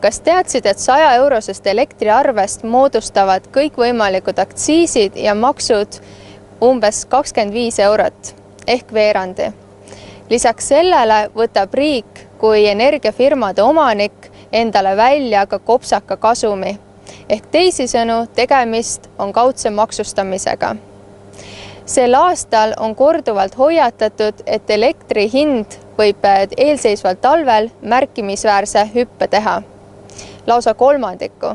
Kas teadsid, et 100-eurosest elektriarvest moodustavad kõikvõimalikud aktsiisid ja maksud umbes 25 eurot ehk veerandi? Lisaks sellele võtab riik kui energiafirmade omanik endale välja ka kopsaka kasumi. Ehk teisisõnu, tegemist on kaudse maksustamisega. Sel aastal on korduvalt hoiatatud, et elektri hind võib eelseisval talvel märkimisväärse hüppe teha, lausa kolmandiku.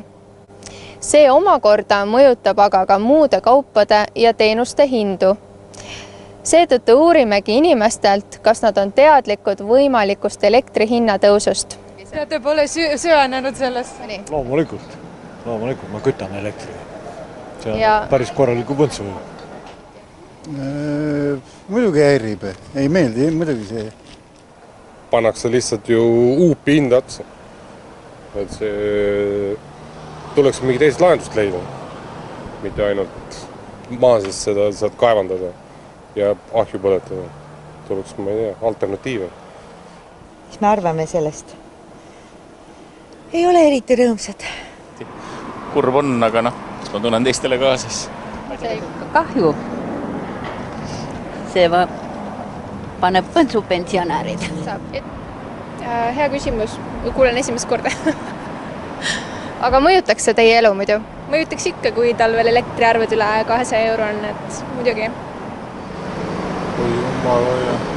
See omakorda mõjutab aga ka muude kaupade ja teenuste hindu. Seetõttu uurimegi inimestelt, kas nad on teadlikud võimalikust elektri hinna tõusust. Te pole süvenenud sellest? Loomulikult ma kütan elektriga. See on päris korraliku põntsu. Muidugi häirib, ei meeldi, muidugi see. Pannakse lihtsalt ju uupi hinda otsa. Et see tuleks mingi teist lahendust leida. Mitte ainult maa sees seda saad kaevandada ja ahju põletada. Tuleks, ma ei tea, alternatiive. Mis me arvame sellest? Ei ole eriti rõõmsad. Kurb on, aga kas ma tunnen teistele kaasas? See kahju. See paneb põntsu pensionäärid. Hea küsimus. Kuulen esimest korda. Aga mõjutaks see teie elu muidu? Mõjutaks ikka, kui talvel elektriarved üle 200 euro on, et muidugi. Kui jumala ja